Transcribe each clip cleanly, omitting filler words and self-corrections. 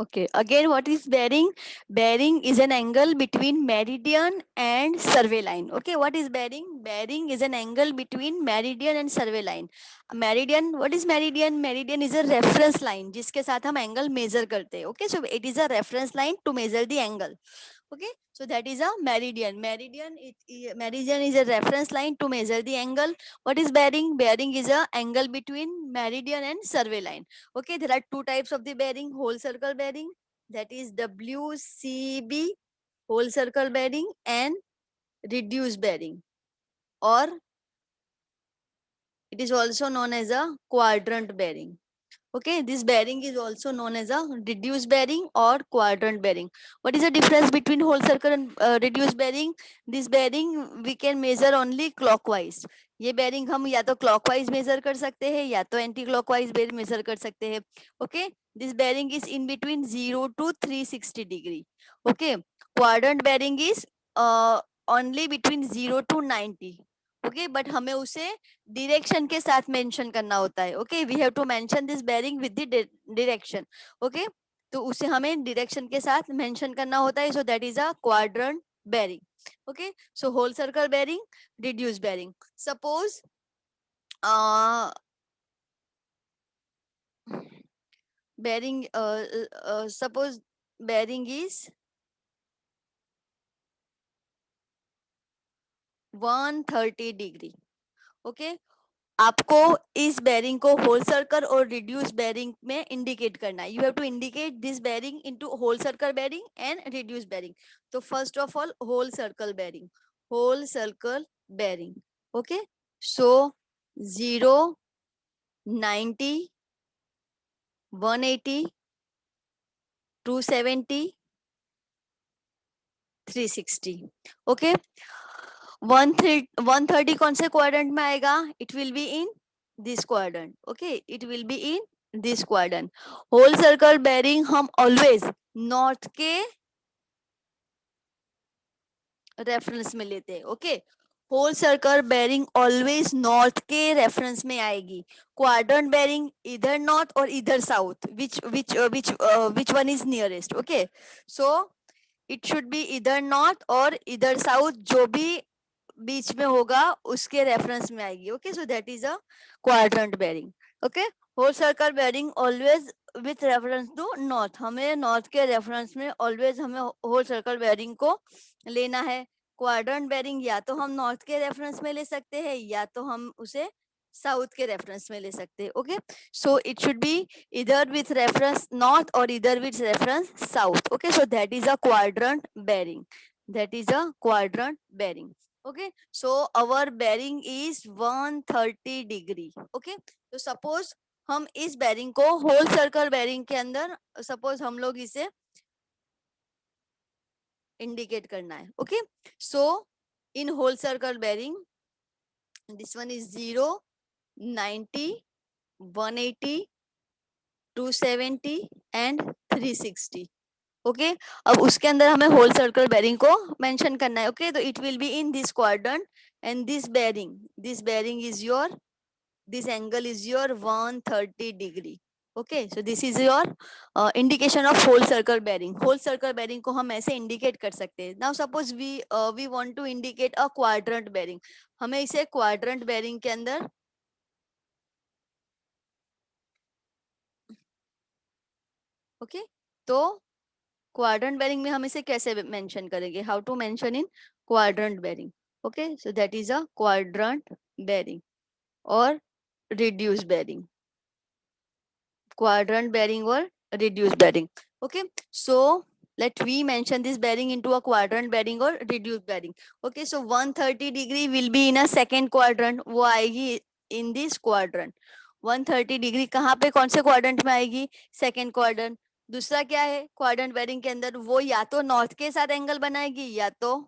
Okay, again, what is bearing? Bearing is an angle between meridian and survey line. Okay, what is bearing? Bearing is an angle between meridian and survey line. Meridian, what is meridian? Meridian is a reference line जिसके साथ हम angle measure करते हैं. Okay, so it is a reference line to measure the angle. Okay, so that is a meridian. Meridian is a reference line to measure the angle. What is bearing? Bearing is a angle between meridian and survey line. Okay, there are two types of the bearing: whole circle bearing, that is WCB, whole circle bearing, and reduced bearing, or it is also known as a quadrant bearing. Okay, this bearing is also known as a reduced bearing or quadrant bearing. What is the difference between whole circle and reduced bearing? This bearing we can measure only clockwise. ये bearing हम या तो clockwise measure कर सकते हैं या तो anti clockwise measure कर सकते हैं. Okay, this bearing is in between 0 to 360 degree. Okay, quadrant bearing is only between 0 to 90. Okay but हमें उसे डिरेक्शन के साथ मेंशन करना होता है. Okay, we have to mention this bearing with the direction. Okay, तो उसे हमें डिरेक्शन के साथ मेंशन करना होता है. So that is a quadrant bearing. Okay, so whole circle bearing, reduce bearing. Suppose bearing suppose bearing is 130 degree. Okay, आपको इस बेरिंग को होल सर्कल और रिड्यूस बेरिंग में इंडिकेट करना है. You have to indicate this bearing into whole circle bearing and reduce bearing. तो first of all whole circle bearing, whole circle bearing. Okay, so 0, 90, 180, 270, 360. Okay, 130 कौन से quadrant में आएगा? It will be in this quadrant. Okay, it will be in this quadrant. Whole circle bearing हम always north के reference में लेते हैं. Okay, whole circle bearing always north के रेफरेंस में आएगी. क्वाड्रेंट बेरिंग इधर नॉर्थ और इधर south, which one is nearest. Okay, so it should be इधर नॉर्थ और इधर साउथ, जो भी बीच में होगा उसके रेफरेंस में आएगी. Okay, so that is a quadrant bearing. Okay, whole circle bearing always with reference to north. हमें नॉर्थ के रेफरेंस में ऑलवेज हमें होल सर्कल बेरिंग को लेना है. क्वाड्रेंट बेरिंग या तो हम नॉर्थ के रेफरेंस में ले सकते हैं या तो हम उसे साउथ के रेफरेंस में ले सकते हैं. Okay, so it should be इधर विथ रेफरेंस नॉर्थ और इधर with reference south. Okay, so that is a quadrant bearing. That is a quadrant bearing. Okay, so our bearing is 130 degree. Okay, तो suppose हम इस bearing को whole circle bearing के अंदर suppose हम लोग इसे indicate करना है. Okay, so in whole circle bearing this one is 0, 90, 180, 270 and 360. Okay, अब उसके अंदर हमें होल सर्कल बेरिंग को मेंशन करना है. ओके, तो it will be in this quadrant and this bearing is your, this angle is your 130 degree. Okay, so this is your indication of whole circle bearing. whole circle bearing को हम ऐसे indicate कर सकते हैं. now suppose we want to indicate a quadrant bearing. हमें इसे quadrant bearing के अंदर okay, तो quadrant bearing में हम इसे कैसे mention करेंगे? how to mention in quadrant bearing? okay, so that is a quadrant bearing or reduced bearing. quadrant bearing or reduced bearing. Okay, so let we mention this bearing into a quadrant bearing or reduced bearing. Okay, so 130 degree will be in a second quadrant. वो आएगी in this quadrant. 130 degree कहाँ पे, कौन से quadrant में आएगी? Second quadrant. दूसरा क्या है क्वाड्रेंट बेरिंग के अंदर? वो या तो नॉर्थ के साथ एंगल बनाएगी या तो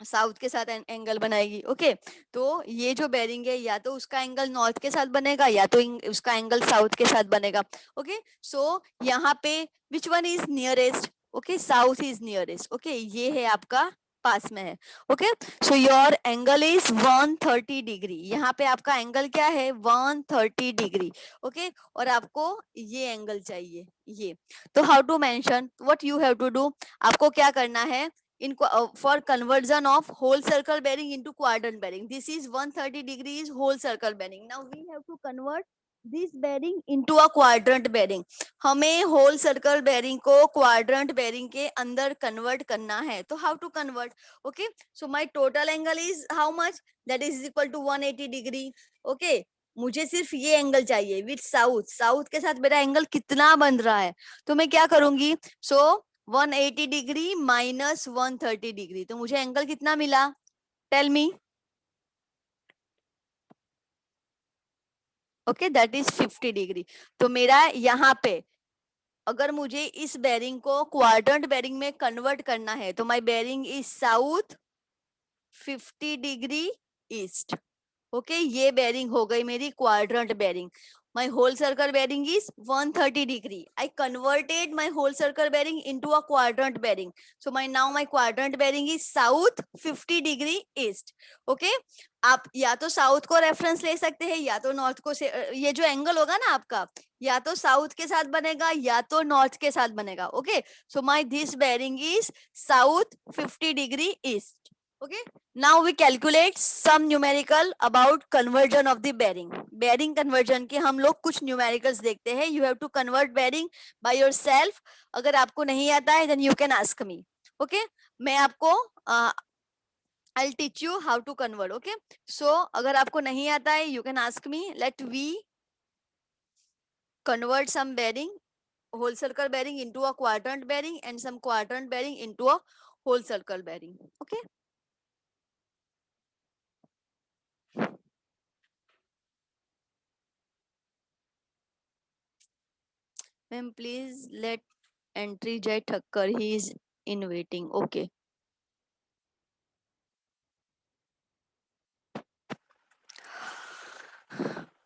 साउथ के साथ एंगल बनाएगी. ओके, तो ये जो बेरिंग है या तो उसका एंगल नॉर्थ के साथ बनेगा या तो उसका एंगल साउथ के साथ बनेगा. ओके, सो यहाँ पे विच one is nearest? Okay, south is nearest. Okay, ये है आपका पास में है। Okay, so your angle is 130 degree. यहाँ पे आपका एंगल क्या है? 130 डिग्री। ओके, और आपको ये एंगल चाहिए ये। तो how to mention, what you have to do, आपको क्या करना है, in for conversion of whole circle bearing into quadrant bearing, this is 130 degrees whole circle bearing, now we have to convert this bearing into a quadrant bearing। हमें whole circle bearing को quadrant bearing के अंदर convert करना है। तो how to convert? Okay, so my total angle is how much, that is equal to 180 degree. Okay, मुझे सिर्फ ये एंगल चाहिए विथ साउथ, साउथ के साथ मेरा एंगल कितना बन रहा है, तो मैं क्या करूंगी, सो 180 डिग्री माइनस 130 डिग्री, तो मुझे एंगल कितना मिला? Tell me. Okay, that is 50 degree. तो मेरा यहाँ पे अगर मुझे इस बेरिंग को क्वाड्रेंट बेरिंग में कन्वर्ट करना है, तो my bearing is south 50 degree east. Okay, ये बेरिंग हो गई मेरी quadrant bearing. my whole circle bearing is 130 degree, I converted my whole circle bearing into a quadrant bearing, so my quadrant bearing is south 50 degree east। okay, आप या तो south को reference ले सकते हैं या तो नॉर्थ को से, ये जो एंगल होगा ना आपका, या तो साउथ के साथ बनेगा या तो नॉर्थ के साथ बनेगा। Okay, so my this bearing is south 50 degree east. okay, now we calculate some numerical about conversion of the bearing। bearing conversion के हम लोग कुछ numericals देखते हैं। you have to convert bearing by yourself। अगर आपको नहीं आता है then you can ask me। okay, मैं आपको I'll teach you how to convert। okay, so अगर आपको नहीं आता है you can ask me। let we convert some bearing, whole circle bearing into a quadrant bearing and some quadrant bearing into a whole circle bearing। okay, ma'am please let entry Jay Thakkar, he is in waiting। okay,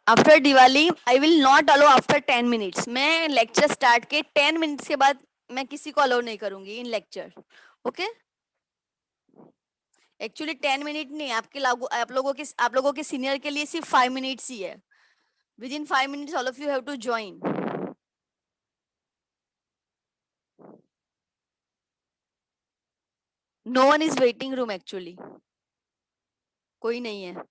after Diwali I will not allow after 10 minutes. मैं lecture start के 10 minutes के बाद मैं किसी को अलो नहीं करूंगी इन lecture. Okay, actually 10 minute नहीं, आपके लागू आप लोगों के सीनियर के लिए सिर्फ 5 मिनट्स ही है। Within 5 minutes all of you have to join. No one is waiting room actually, कोई नहीं है।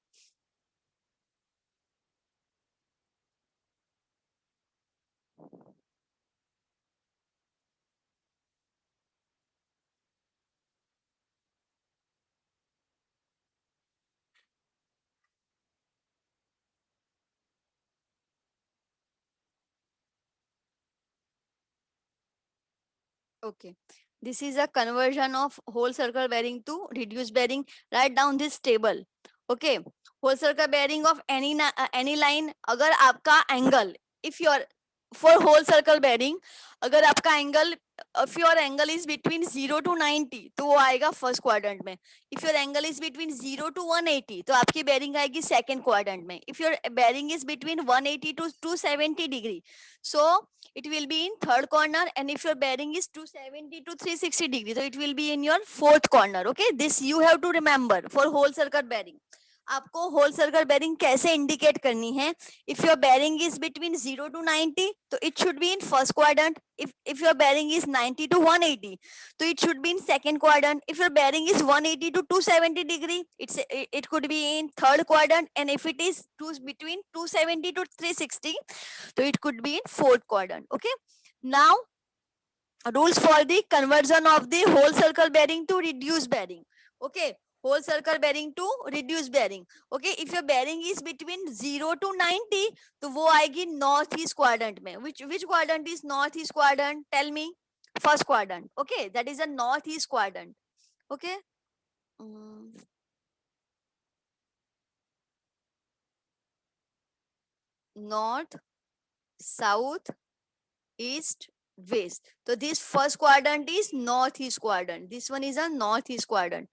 Okay, this is a conversion of whole circle bearing to reduced bearing। Write down this table। Okay, whole circle bearing of any line, अगर आपका angle, if your for whole circle bearing, अगर आपका angle, if your angle is between 0 to 90 तो वो आएगा first quadrant में। if your angle is between 0 to 180 तो आपकी bearing आएगी सेकंड क्वाड्रेंट में। if your bearing is between 180 to 270 degree, so it will be in third corner, and if your bearing is 270 to 360 degree, so it will be in your fourth corner। okay, this you have to remember for whole circle bearing। आपको whole circle bearing कैसे indicate करनी है? If your bearing is between 0 to 90 तो it should be in first quadrant. if your bearing is 90 to 180 तो it should be in second quadrant। if your bearing is 180 to 270 degree, it could be in third quadrant, and if it is between 270 to 360 so it could be in fourth quadrant। okay, now rules for the conversion of the whole circle bearing to reduced bearing। okay, whole circle bearing to reduced bearing। okay, if your bearing is between 0 to 90 तो वो आएगी north east quadrant में। which quadrant is north east quadrant? tell me। first quadrant। okay, that is a north east quadrant। okay, north, south, east, west, so this first quadrant is northeast quadrant, this one is a northeast quadrant।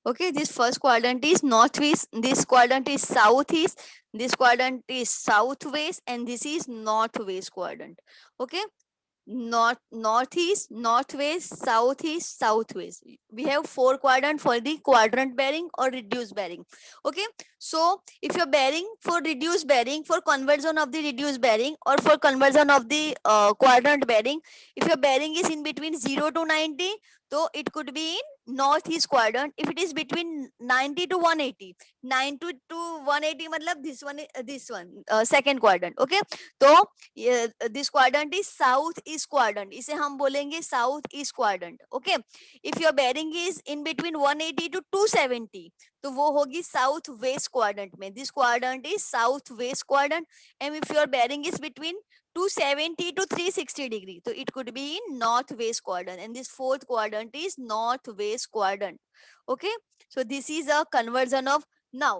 Okay, this first quadrant is northeast, this quadrant is southeast, this quadrant is southwest, and this is northwest quadrant. Okay, northeast, northwest, southeast, southwest. We have four quadrant for the quadrant bearing or reduced bearing. Okay, so if you're bearing for reduced bearing, for conversion of the reduced bearing or for conversion of the quadrant bearing, if your bearing is in between 0 to 90, so it could be in northeast quadrant. If it is between 90 to 180, 90 to 180 matlab this one, this one second quadrant. Okay, तो this quadrant is south east quadrant, इसे हम बोलेंगे south east quadrant. Okay, if your bearing is in between 180 to 270, तो वो होगी south west quadrant में. This quadrant is south west quadrant. And if your bearing is between 270 to 360 degree, so it could be in northwest quadrant, and this fourth quadrant is northwest quadrant. Okay, so this is a conversion of. Now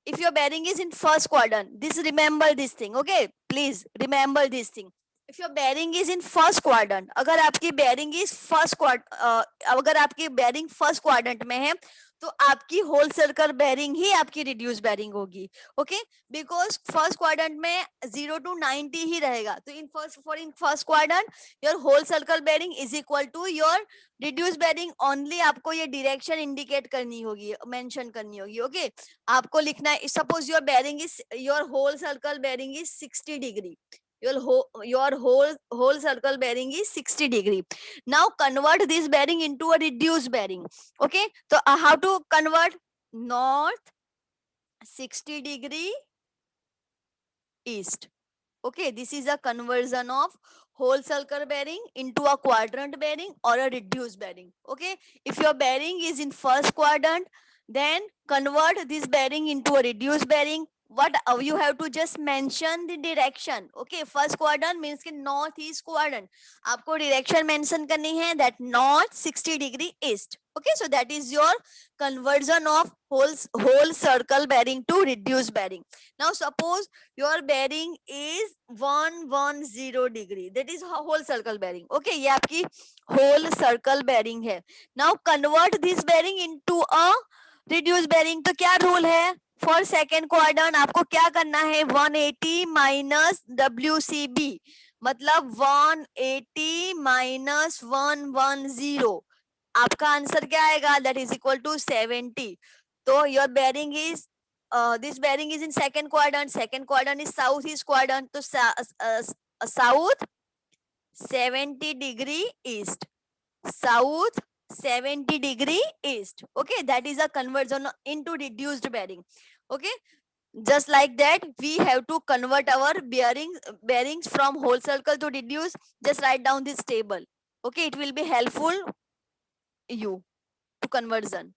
if your bearing is in first quadrant, this remember this thing. Okay, please remember this thing. If your bearing is in first quadrant, अगर आपकी bearing is first अगर आपकी bearing first quadrant में है, तो आपकी whole circle bearing ही आपकी रिड्यूस बेरिंग होगी. ओके, बिकॉज फर्स्ट क्वाड्रेंट में 0 to 90 ही रहेगा. तो in first quadrant your whole circle bearing is equal to your reduce bearing. Only आपको ये डायरेक्शन इंडिकेट करनी होगी, मेंशन करनी होगी. ओके, आपको लिखना है suppose your bearing is, your whole circle bearing is 60 degree. your whole circle bearing is 60 degree. Now convert this bearing into a reduced bearing. Okay, so how to convert? North 60 degree east. Okay, this is a conversion of whole circle bearing into a quadrant bearing or a reduced bearing. Okay, if your bearing is in first quadrant, then convert this bearing into a reduced bearing. What you have to just mention the direction. Okay, first quadrant means कि northeast quadrant. आपको direction mention करनी है, that north 60 degree east. Okay, so that is your conversion of whole circle bearing to reduced bearing. Now suppose your bearing is 110 degree, that is whole circle bearing. Okay, ये आपकी whole circle bearing है. Now convert this bearing into a reduced bearing. तो क्या rule है? For second quadrant आपको क्या करना है? 180 माइनस WCB, मतलब 180 माइनस 110, आपका आंसर क्या आएगा? That is equal to 70. तो your bearing is, this bearing is in second quadrant. Second quadrant is southeast quadrant. So south 70 degree east. South 70 degree east. Okay, that is a conversion into reduced bearing. Okay, just like that we have to convert our bearings from whole circle to reduce. Just write down this table. Okay, it will be helpful you to conversion.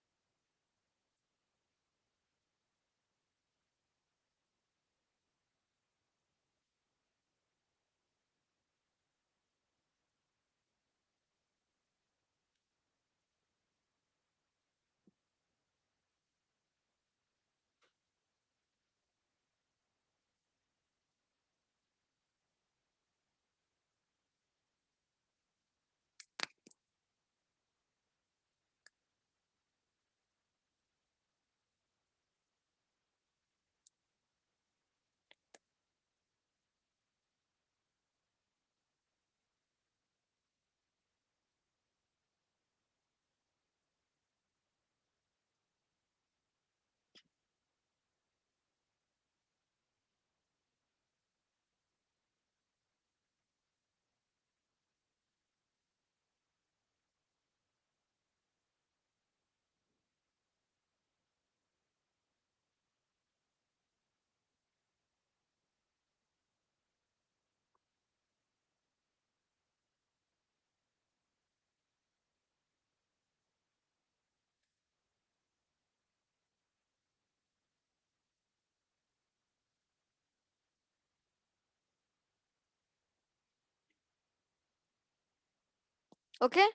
Okay,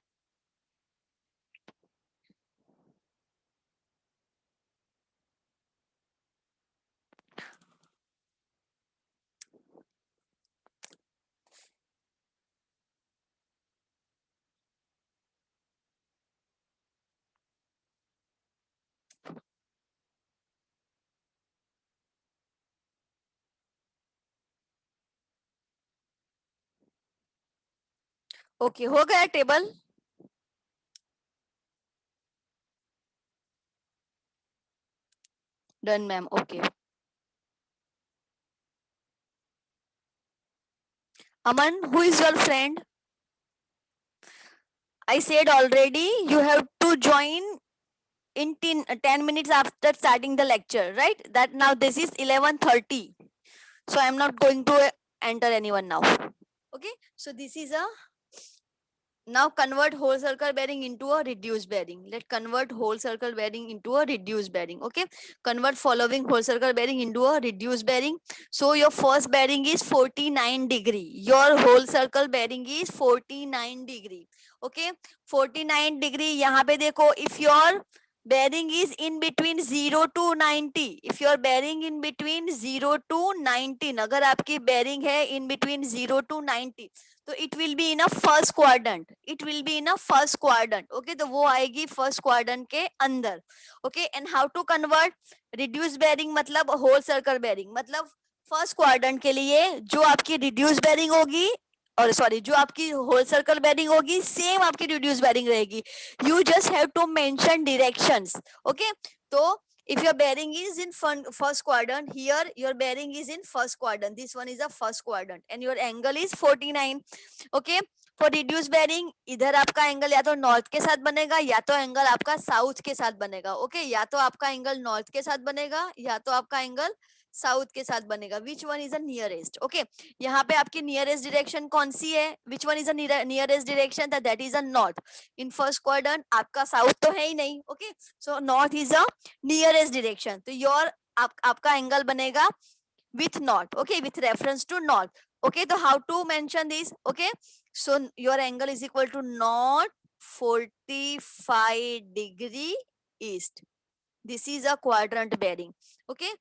okay, हो गया table? Done ma'am, okay. Aman, who is your friend? I said already you have to join in 10 minutes after starting the lecture, right? That now this is 11:30. So I'm not going to enter anyone now. Okay, so this is a, now convert whole circle bearing into a reduced bearing. Let's convert whole circle bearing into a reduced bearing. Okay, convert following whole circle bearing into a reduced bearing. So your first bearing is 49 degree. Your whole circle bearing is 49 degree. Okay, 49 degree. यहाँ पे देखो, if your bearing is in between 0 to 90, if your bearing in between 0 to 19, अगर आपकी bearing है in between 0 to 90, तो it will be in a first quadrant, it will be in a first quadrant. Okay, तो वो आएगी first quadrant के अंदर। Okay, and how to convert reduce bearing मतलब होल सर्कल बेयरिंग, मतलब first quadrant के लिए जो आपकी रिड्यूस बेयरिंग होगी, और सॉरी, जो आपकी होल सर्कल बेयरिंग होगी सेम आपकी रिड्यूस बेयरिंग रहेगी। You just have to mention directions. Okay, तो if your bearing is in first quadrant, here your bearing is in first quadrant, this one is a first quadrant, and your angle is 49. okay, for reduced bearing इधर आपका angle या तो north के साथ बनेगा या तो एंगल आपका साउथ के साथ बनेगा। ओके, या तो आपका एंगल नॉर्थ के साथ बनेगा या तो आपका एंगल साउथ के साथ बनेगा। विच one is a nearest? Okay, यहाँ पे आपकी नियरेस्ट डायरेक्शन कौन सी है? विच one is a nearest direction? That is a north. In first quadrant आपका साउथ तो है ही नहीं। Okay, so north is a nearest direction, तो योर आपका एंगल बनेगा with north, okay, with reference to north। okay, so how to mention this? okay, so your angle is equal to north 45 degree east. This is a quadrant bearing। okay,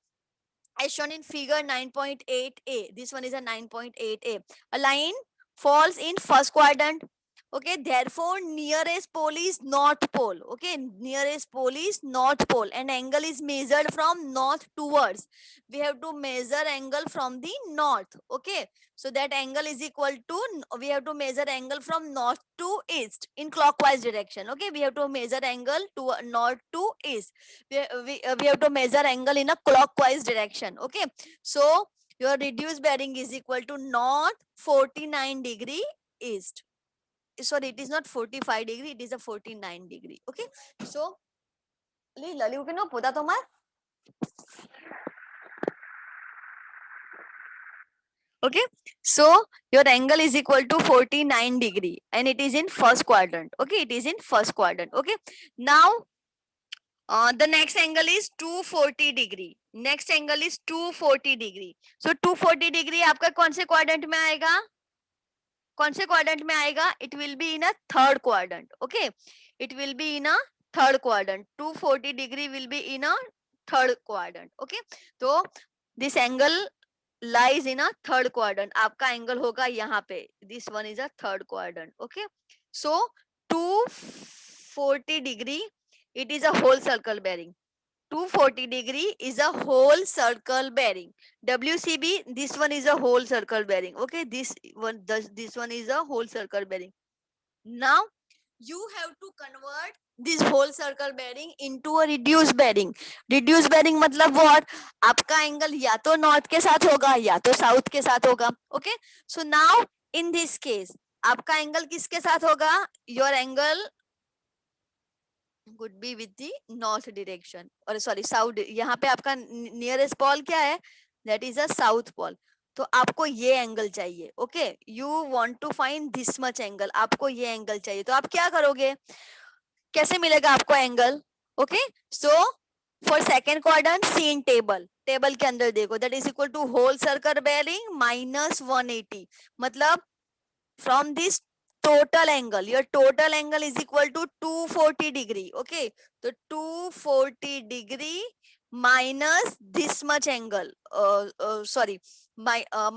as shown in figure 9.8a, this one is a 9.8a, a line falls in first quadrant। okay, therefore nearest pole is north pole। okay, nearest pole is north pole, and angle is measured from north towards, we have to measure angle from the north। okay, so that angle is equal to, we have to measure angle from north to east in clockwise direction। okay, we have to measure angle to north to east, we have to measure angle in a clockwise direction। okay, so your reduced bearing is equal to north 49 degree east, sorry, it is not 45 degree, it is a 49 degree। okay, so lalu ke no puta tomar, okay, so your angle is equal to 49 degree and it is in first quadrant। okay, it is in first quadrant। okay, now the next angle is 240 degree, next angle is 240 degree। so 240 degree आपका कौन से quadrant में आएगा? कौन से quadrant में आएगा? It will be in a third quadrant. Okay, it will be in a third quadrant, 240 degree will be in a third quadrant. Okay, तो this angle lies in a third quadrant, आपका angle होगा यहाँ पे, this one is a third quadrant. Okay, so 240 degree, it is a whole circle bearing, 240 degree is a whole circle bearing, WCB, this one is a whole circle bearing। okay, this one is a whole circle bearing। now you have to convert this whole circle bearing into a reduced bearing। reduced bearing मतलब what, आपका angle या तो north के साथ होगा या तो south के साथ होगा। okay, so now in this case आपका एंगल किसके साथ होगा? your angle would be with the north direction, और सॉरी साउथ, यहाँ पे आपका नियरेस्ट पॉल क्या है? That is a south pole. तो आपको ये एंगल चाहिए। Okay, you want to find this much angle, आपको ये एंगल चाहिए, तो आप क्या करोगे? कैसे मिलेगा आपको angle? Okay, so for second quadrant see in table, table के अंदर देखो, that is equal to whole circle bearing minus 180, मतलब from this total angle, your total angle is equal to 240 degree। okay, so 240 degree minus this much angle, sorry,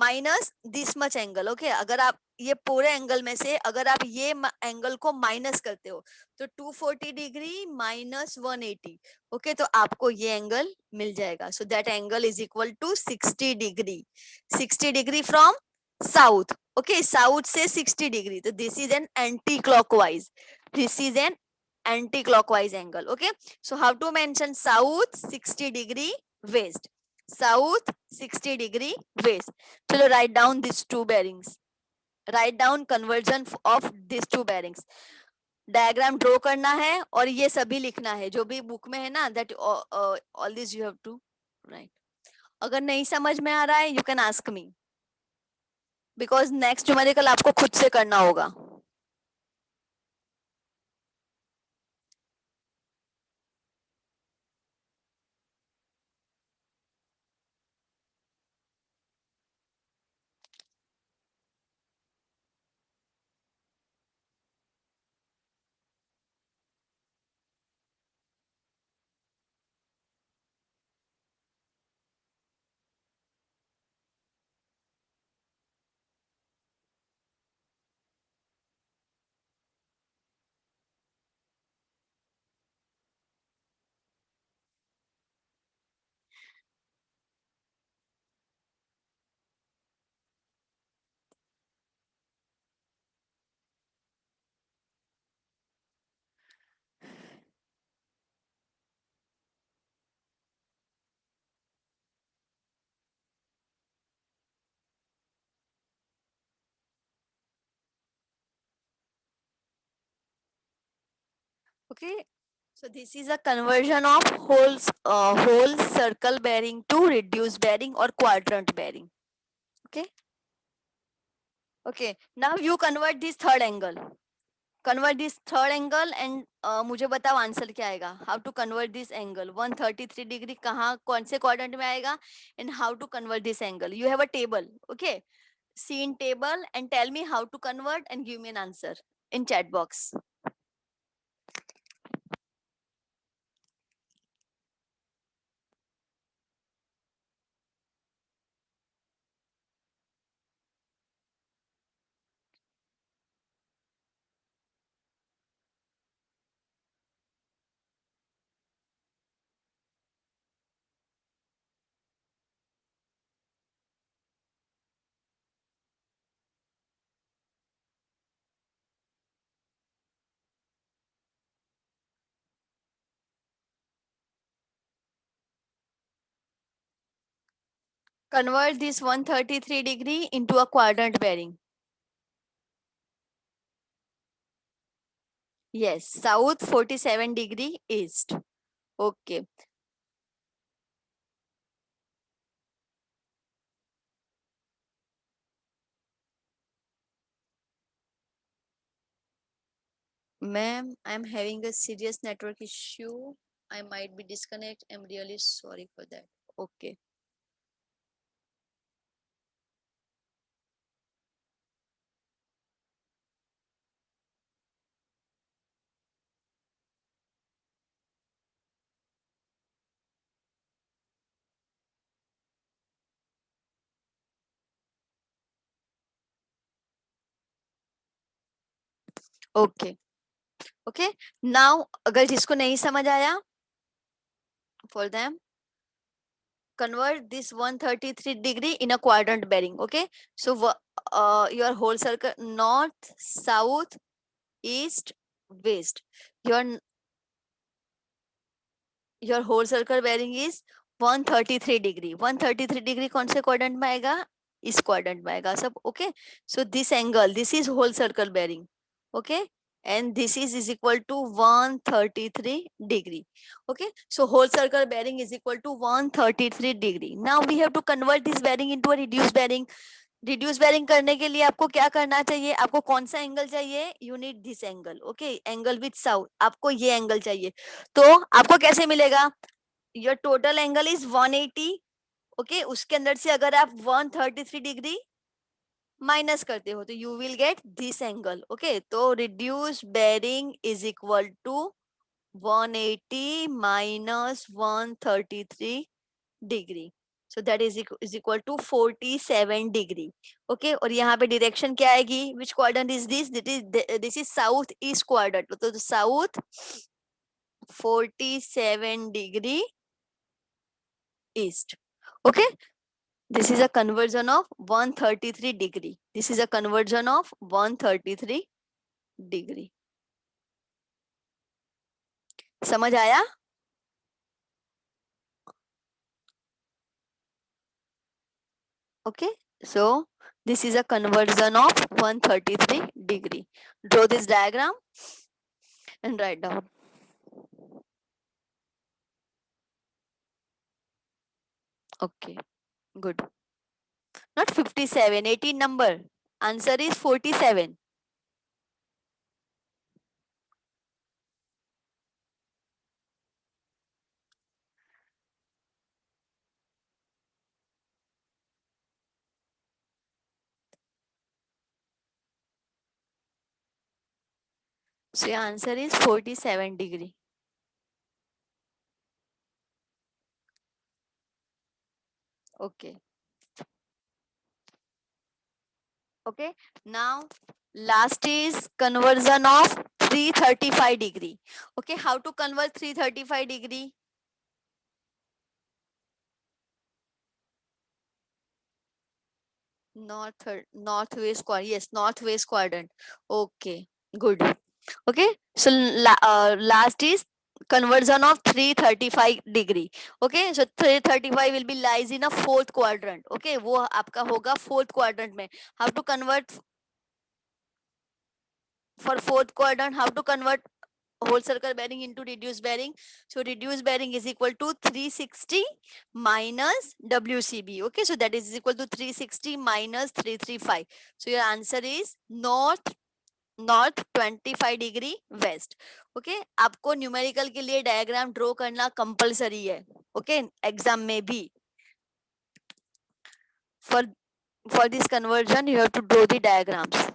minus this much angle। okay, अगर आप ये पूरे angle में से अगर आप ये एंगल को माइनस करते हो तो 240 डिग्री माइनस 180। ओके, तो आपको ये एंगल मिल जाएगा। So that angle is equal to 60 degree, 60 degree from south, okay, south से 60 डिग्री, तो this is an anticlockwise, this is an anticlockwise angle, okay. So how to mention south 60 degree west, south 60 degree west. चलो write down this to bearings, write down conversion of this to bearings. Diagram draw करना है और ये सभी लिखना है जो भी बुक में है ना, that all this you have to write. अगर नहीं समझ में आ रहा है you can ask me, because next numerical आपको खुद से करना होगा. Okay, so this is a conversion of whole circle bearing to reduced bearing or quadrant bearing. Okay, okay. Now you convert this third angle. Convert this third angle and मुझे बताओ answer क्या आएगा. How to convert this angle 133 degree कहाँ कौन से quadrant में आएगा and how to convert this angle. You have a table, okay? See in table and tell me how to convert and give me an answer in chat box. Convert this 133 degree into a quadrant bearing. Yes, south 47 degree east. Okay. Ma'am, I'm having a serious network issue. I might be disconnect. I'm really sorry for that. Okay. Okay. Okay. Now, अगर जिसको नहीं समझ आया, for them, convert this 133 degree in a quadrant bearing. Okay. So, your whole circle north, south, east, west. Your your whole circle bearing is 133 degree. 133 degree कौन से quadrant में आएगा? इस quadrant में आएगा सब. Okay. So this angle, this is whole circle bearing. Okay. And this is equal to 133 degree. Okay. So whole circle bearing is equal to 133 degree. Now we have to convert this bearing into a reduced bearing. Reduce bearing करने के लिए आपको क्या करना चाहिए? आपको कौन सा एंगल चाहिए? You need this angle. Okay, angle with south. आपको ये एंगल चाहिए. तो आपको कैसे मिलेगा? Your total angle is 180. Okay, उसके अंदर से अगर आप 133 डिग्री माइनस करते हो तो you will get this angle. Okay, तो reduce bearing is equal to 180 minus 133 degree. So that is equal to 47 degree. Okay, और यहाँ पे direction क्या आएगी? Which quadrant is this? This is south east quadrant. तो south 47 degree east. Okay, This is a conversion of 133 degree. This is a conversion of 133 degree. समझ आया? Okay, so this is a conversion of 133 degree. Draw this diagram and write down. Okay, good. Not 57, 18 number. Answer is 47. So your answer is 47 degree. Okay. Okay. Now last is conversion of 335 degree. Okay. How to convert 335 degree? Northwest quadrant. Yes, northwest quadrant. Okay. Good. Okay. So last is conversion of 335 degree. Okay, so 335 will be lies in a fourth quadrant. Okay, वो आपका होगा fourth quadrant में. How to convert for fourth quadrant? How to convert whole circle bearing into reduced bearing? So reduced bearing is equal to 360 minus WCB. Okay, so that is equal to 360 minus 335. So your answer is north 25 degree west. Okay, आपको numerical के लिए diagram draw करना compulsory है. Okay, exam में भी for this conversion you have to draw the diagrams.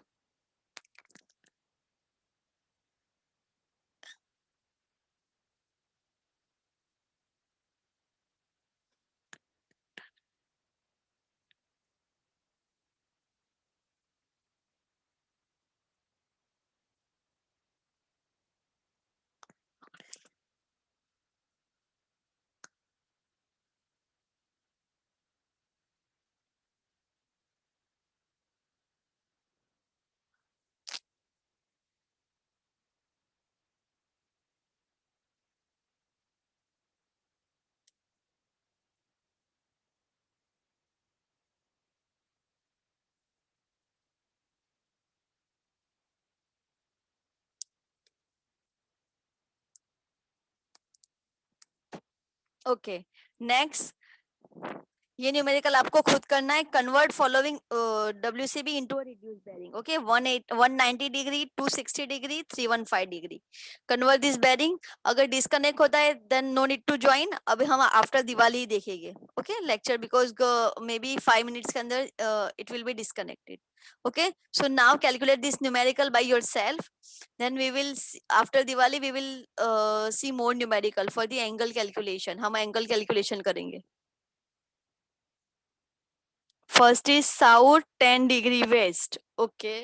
Okay, next ये numerical आपको खुद करना है. Convert following WCB into a reduce bearing. Okay, 190 degree, 260 degree, 315 degree. Convert this bearing. अगर डिस्कनेक्ट होता है then no need to join. अभी हम आफ्टर दिवाली ही देखेंगे. Okay, lecture because may be 5 minutes के अंदर it will B disconnected. Okay, so now calculate this numerical by yourself. Then we will after Diwali we will see more numerical for the angle calculation. हम angle calculation करेंगे. First is south 10 degree west. Okay.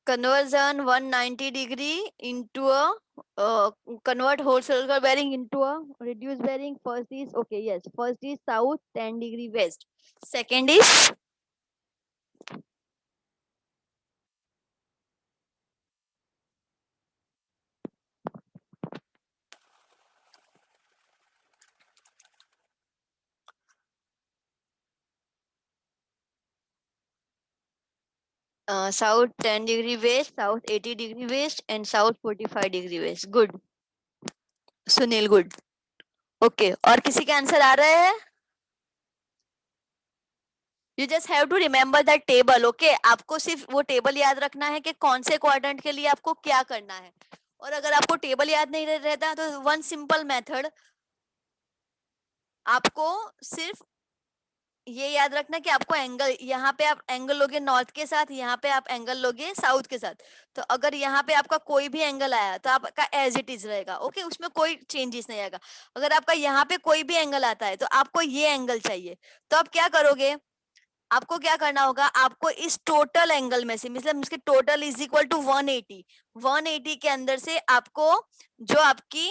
Conversion 190 degree into a convert whole circle bearing into a reduced bearing. First is okay. Yes. First is south 10 degree west. Second is south 10 degree west, south 80 degree west, and south 45 degree west. Good. Sunil good. Okay, और किसी के answer आ रहे हैं? You just have to remember that table. Okay, आपको सिर्फ वो table याद रखना है कि कौन से क्वाड्रेंट के लिए आपको क्या करना है. और अगर आपको टेबल याद नहीं रहता तो वन सिंपल मेथड, आपको सिर्फ ये याद रखना कि आपको एंगल, यहाँ पे आप एंगल लोगे नॉर्थ के साथ, यहाँ पे आप एंगल लोगे साउथ के साथ. तो अगर यहाँ पे आपका कोई भी एंगल आया तो आपका एज इट इज रहेगा. ओके, उसमें कोई चेंजेस नहीं आएगा. अगर आपका यहाँ पे कोई भी एंगल आता है तो आपको ये एंगल चाहिए. तो आप क्या करोगे? आपको क्या करना होगा? आपको इस टोटल एंगल में से, मतलब इसके टोटल इज इक्वल टू 180. 180 के अंदर से आपको जो आपकी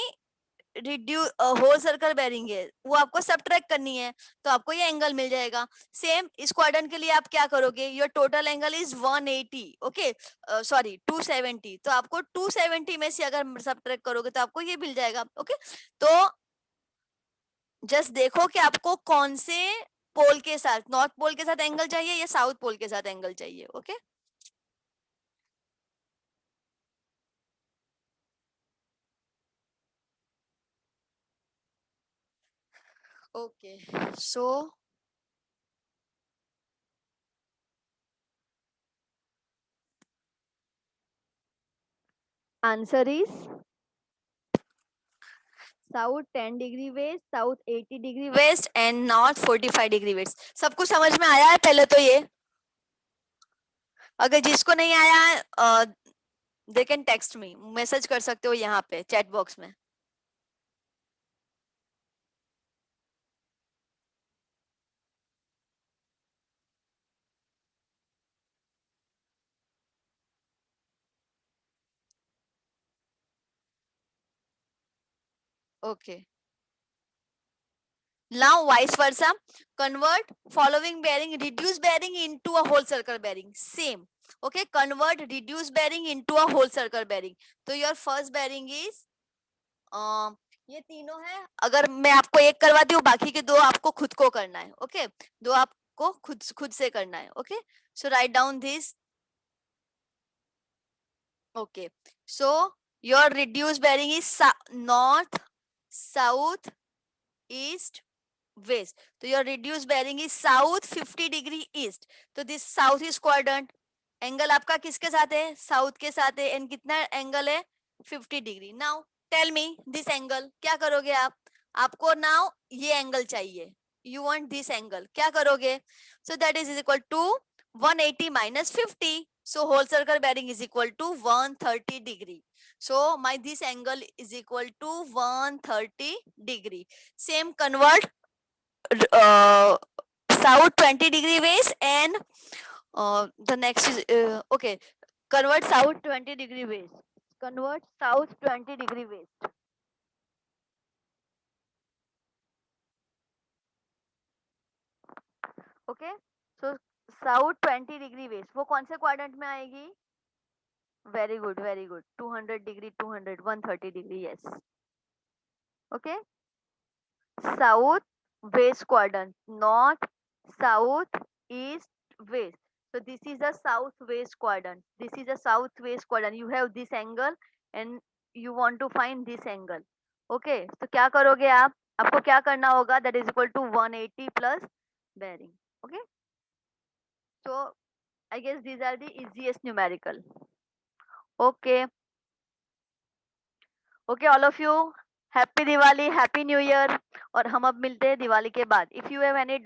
रिड्यूस होल सर्कल बेरिंग है वो आपको सबट्रैक्ट करनी है, तो आपको ये एंगल मिल जाएगा। सेम इस क्वाड्रेंट के लिए आप क्या करोगे, your total angle is 180, okay sorry 270, तो आपको 270 में से अगर सबट्रैक्ट करोगे तो आपको ये मिल जाएगा। ओके तो जस्ट देखो कि आपको कौन से पोल के साथ, नॉर्थ पोल के साथ एंगल चाहिए या साउथ पोल के साथ एंगल चाहिए। Okay okay so answer is south 10 degree west, south 80 degree west and north 45 degree west. सब कुछ समझ में आया है पहले तो ये? अगर जिसको नहीं आया they can text me, message कर सकते हो यहाँ पे चैट बॉक्स में। Okay now vice versa, convert following bearing reduce bearing into a whole circle bearing, same. Okay, convert reduce bearing into a whole circle bearing, तो your first bearing is ये तीनों है, अगर मैं आपको एक करवाती हूँ बाकी के दो आपको खुद को करना है। ओके दो आपको खुद से करना है। Okay so right down this. Okay so your reduce bearing is north south east west, तो your reduce bearing is south 50 degree east, तो this south east quadrant angle आपका किसके साथ है, साउथ के साथ है, एंड कितना एंगल है 50 degree. Now tell me this angle क्या करोगे आप, आपको नाउ ये एंगल चाहिए, यू वांट दिस एंगल, क्या करोगे, so that is equal to 180 minus 50, so whole circle bearing is equal to 130 degree, so my this angle is equal to 130 degree. Same convert south 20 degree west and the next is okay, convert south 20 degree west, convert south 20 degree west। Okay so south 20 degree west वो कौन से quadrant में आएगी, very good very good, 200 degree 200 130 degree, yes. Okay south west quadrant, north south east west, so this is a southwest quadrant, this is a southwest quadrant, you have this angle and you want to find this angle। okay तो क्या करोगे आप, आपको क्या करना होगा, that is equal to 180 plus bearing। okay so I guess these are the easiest numerical। okay okay all of you, happy Diwali, happy new year, और हम अब मिलते हैं दिवाली के बाद। If you have any